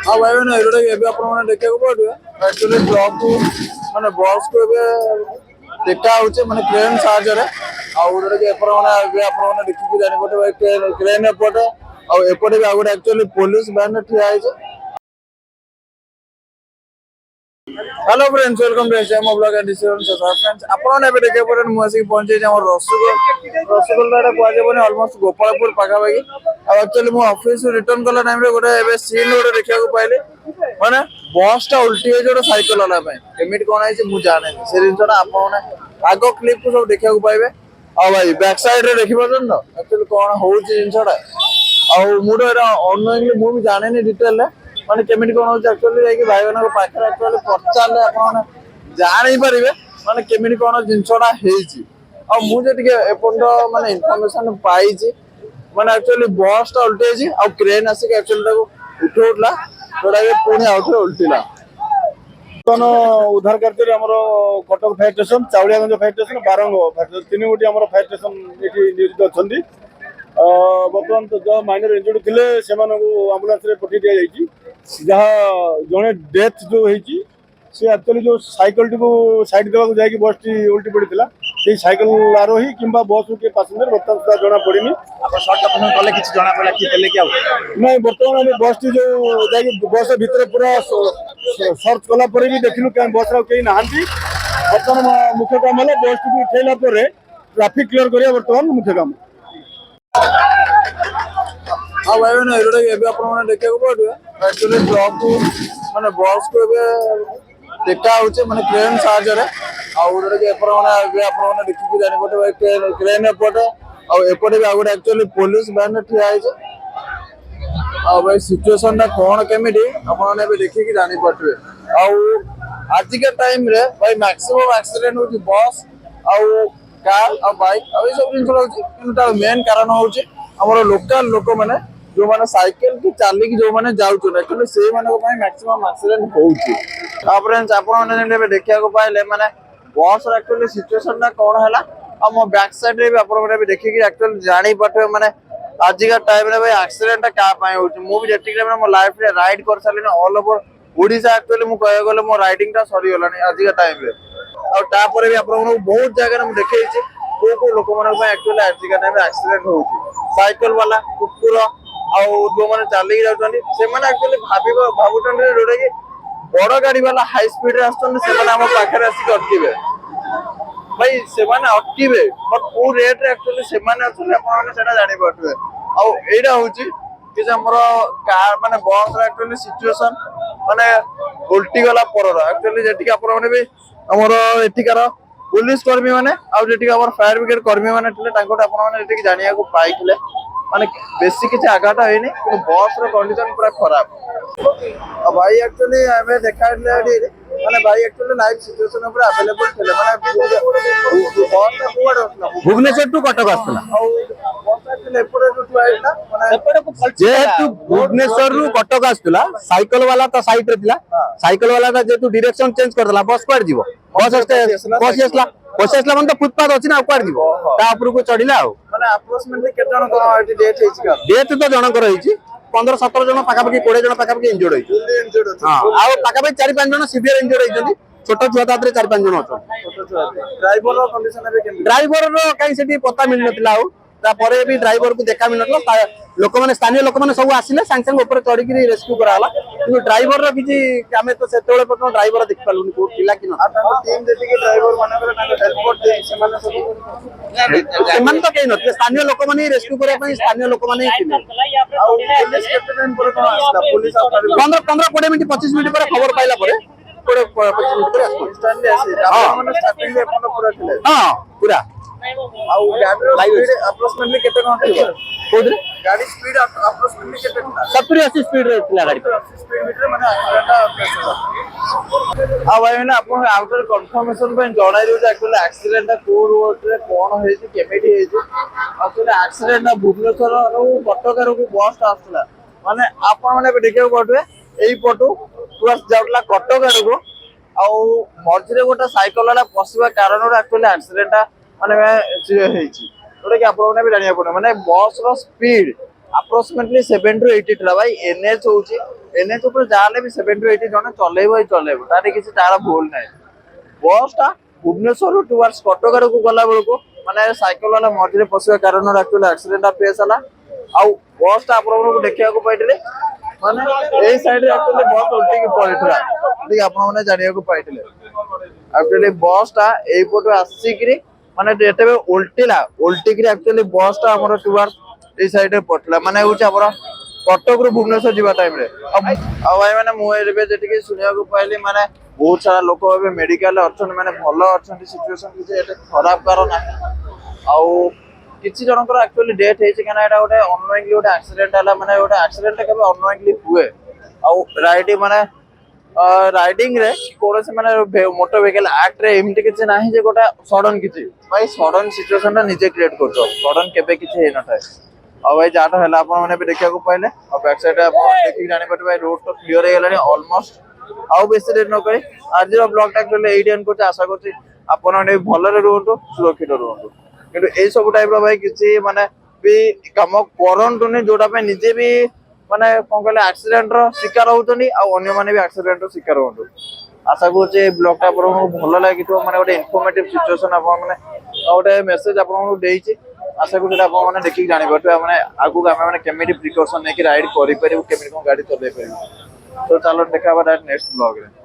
हाँ भाई मैंने एबे आपन देखा पड़े एक्चुअली ब्लॉक को माने बस को एबे टेका होचे माने क्रेन साहाय्य आउडे के आपन देखि जानि पड़े क्रेन एपटे आ एपटे भी आउडे एक्चुअली पुलिस वैन ठिया है। Hello friends welcome to SJMO blog and friends आपन एबे देखे पड़े मु आसी पहुंचे हमर रसगोल्ला कोने ऑलमोस्ट गोपालपुर पाखापाखि एक्चुअली मु ऑफिस रिटर्न कला टाइम रे गोटे एबे सीन गोटे देखा पाइले माने बस टा उल्टी है जो साइकिल वाला केमिट कौन है मु जाने से जिनटा आपन आगो क्लिप को सब देखा पाइबे आ भाई बैक साइड रे देखि परछन न एक्चुअली कौन होउची जिनटा आ मुडो एरा अननोइंगली मु भी जाने नि डिटेल रे माने केमिट कोन होछ एक्चुअली लाइक भाई बहन को पाखर एक्चुअली पचाले आपन जानि परिबे माने केमिट कोन जिंसोडा हेची आ मु जे टिके एपंड माने इन्फॉर्मेशन पाइची माने एक्चुअली बस ता उल्टे हेची आ क्रेन आसी के एक्चुअली ताको उठोडला तोडा के पुणी आउथरे उल्टीला कोन उद्धार करते हमरो Cuttack fire station Chauliaganj fire station Barang fire station तीन गोटी हमरो फायर स्टेशन एठी नियोजित अछंती बर्तमान तो जो माइनर इंजुर्ड थिले सेमानकु एम्बुलेंस रे पठी दिया जाईची जहाँ जड़े डेथ जो होती सी एक्चुअली जो साइकिल टी को साइड देवा जाकि बस टी उल्टी पड़ा से साइकिल आरोही कि बस के पैसेंजर बर्तमान सुधा जना पड़नी नहीं बर्तमान आम बस टी जो बस भीतर पूरा सर्च कला भी देखलु कहीं बस कहीं नहांती बर्तमान मुख्य काम है बस टी उठेला ट्राफिक क्लियर करिया बर्तमान मुख्य काम। हाँ भाई मैंने एबे आपन देखा पड़े एक्चुअली ब्लॉक को माने बस को एबे टेका होचे माने क्रेन साहाय्य आउडे के आपन देखि जानि पड़े क्रेन एपटे आ एपटे भी आउडे एक्चुअली पुलिस वैन ठिया है आ भाई सिचुएशन ता कोन केमिटी आपन एबे देखि कि जानि पड़बे आ आज के टाइम रे भाई मैक्सिमम एक्सीडेंट होची बस आ कार आ बाइक आ सब जिन होची किंतु मेन कारण होची हमर लोकल लोक माने जो माने साइकिल की चाली की जो माने जाउछन एक्चुअली से माने को मैक्सिमम एक्सीडेंट होउची फ्रेंड्स आपन ने देखिया को पाइले माने बस एक्चुअली सिचुएशन ना कोन हला आ मो बैक साइड रे भी आपन भी देखि कि एक्चुअली जानि पठे माने आज का टाइम रे भाई एक्सीडेंट का पाए होउची मु भी जेटिक रे मो लाइफ रे राइड कर साले ऑल ओवर ओडिसा एक्चुअली मु कहे गले मो राइडिंग ता सरी गलानी आज का टाइम रे आ तापर भी आपन बहुत जगह रे मु देखैछि को लोक माने एक्चुअली आज का टाइम रे एक्सीडेंट होउची साइकिल वाला कुकुर जो मैंने चलिकी जाऊँ से एक्चुअली भावुन जोटा कि बड़ गाड़ी वाला हाई स्पीड रे आम पाखे आसिक अटके भाई से अटके बट कौ रेट एक्चुअली से जानी पारे आईटा हूँ कि कार माने बस एक्चुअली सिचुएशन माने उल्टी गला पर एक्चुअली जेटिक आपन भी हमर एठिकार पुलिस कर्मी माने फायर ब्रिगेड कर्मी माने जानिया को पाइले माने बेसी किसी आघात होइनी कि बस रो कंडीशन पूरा खराब भाई एक्चुअली हमें देखा माने भाई एक्चुअली लाइव सिचुएशन ऊपर अवेलेबल थे माने बस भुवनेश्वर टू कटक आसला जेहेतु भुवनेश्वर रु कटक आसला साइकिल वाला तो साइड रे थिला साइकिल वाला का जेतु डायरेक्शन चेंज कर देला बस क्वाड जीवो बस असला मन तो फुटपाथ अछि ना क्वाड जीवो ता ऊपर को चढ़िला माने अप्रोक्सीमेटली केते जन को डेथ हेछि का डेथ तो जन कर हेछि 15-17 जन पाखापाखि 20 जन पाखापाखि इंजर्ड होइछि हां आ पाखापाखि 4-5 जन सिवियर इंजर्ड होइछथि छोट छुआ तात्रे 4-5 जन अछन ड्राइवर रो कंडीशन एबे केन ड्राइवर रो काई सेठी पता मिल नथिला आ तापर भी ड्राइवर को देखा मिल नथला लोक माने स्थानीय लोक माने सब आसिले संग संग ऊपर चढ़ी कि रेस्क्यू करा हला कि ड्राइवर रो किछि हमें तो सेतोळे पटो ड्राइवर देख पालुनी को किला कि न आ टीम जेति के ड्राइवर माने हेल्प करते सेमान तो कहीं नथले स्थानीय लोक माने रेस्क्यू करे पई स्थानीय लोक माने किले आ पुलिस केते टाइम पर कोन आसला पुलिस 15-20 मिनिट 25 मिनिट पर खबर पाइला पर 25 मिनिट पर आसो स्टैंड आसी आपण माने स्टार्टिंग रे अपन पूरा थिले हां पूरा आउ गाड़ी रो स्पीड अप्रोक्सीमेटली केते कोन थिले कोदरे गाड़ी स्पीड अप्रोक्सीमेटली केते था 70-80 स्पीड रे थिला गाड़ी 80 स्पीड मीटर माने आ भाई ना अपन आउटर कंफर्मेशन पे जणाई दिउ एक्चुअली एक्सीडेंट को रोड रे कोन हेछि केमेटी हेछि एक्चुअली एक्सीडेंट ना भुवनेश्वर रो कटक रो बस आसला माने आपण माने देखियो पडवे एई पटो पूरा जाउला कटक रो आ मझरे गोटा साइकिल वाला पसिबा कारण रो एक्चुअली एक्सीडेंट माने हेछि जोटा कि आपण भी जानिया पड़े माने बस रो स्पीड अप्रोक्सीमेटली 70 to 80 था भाई एनएच होची एनएच ऊपर जाले भी 70 80 जन चलेबो ही चलेबो तारे किसी तारा भूल नाही बस टा भुवनेश्वर टुवर्ड्स कटक को गला बेलको माने साइकिल वाला मझे पशिया कारण एक्चुअली एक्सीडेंट फेस हला आ बस टा आपन को देखिया को पाइतले माने ए साइड रे एक्चुअली बस उल्टी की पड़िथला ठीक आपन माने जानिया को पाइतले एक्चुअली बस टा एई पटो आसीकरी माने जेतेबे उल्टी करी एक्चुअली बस टा हमर टुवर्ड्स ए साइड रे पटला माने होची हमर कटक रु भुवनेश्वर जीवा टाइम रे अब भाई माने मु एबे जेटिके सुनिया को पाइली माने बहुत सारा लोक एबे मेडिकल अछन माने भलो अछन सिचुएशन कि एते खराब कारण आउ किछि जनकर एक्चुअली डेथ हेछि कना एटा गोटे अननोइंगली गोटे एक्सीडेंट हला माने गोटे एक्सीडेंट केबे अननोइंगली हुए आउ राइडिंग माने राइडिंग रे कोन से माने मोटर व्हीकल एक्ट रे एमति किछि नाही जे गोटा सडन किछि भाई सडन सिचुएशन ता निजे क्रिएट करछो सडन केबे किछि हे न थाए अब भाई जाटा हला आपन माने भी देखिया को पाइले अब बैक साइड आपन देखि जानि पटे भाई रोड तो क्लियर हे गेलानी ऑलमोस्ट आउ बेसी देर न करी आज ब्लॉग टा करले एडी एन को आशा करछि आपन माने भलरे रहंतु सुरक्षित रहंतु किंतु ए सब टाइप रो भाई किछि माने भी काम करंतु ने जोटा पे निजे भी माने कोन कहले एक्सीडेंट रो शिकार होतनी आ अन्य माने भी एक्सीडेंट रो शिकार होतु आशा करछि ब्लॉग टा पर भलो लागितो माने गोटे इन्फॉर्मेटिव सिचुएशन आपन माने गोटे मेसेज आपन को देइछि आशा करछि आपन माने देखि जानि बटु माने आगु हम माने केमिति प्रिकॉशन नेकी राइड करि परिबो केमिति कोन गाड़ी चलै परिबो तो चलो देखा नेक्स्ट ब्लॉग रे।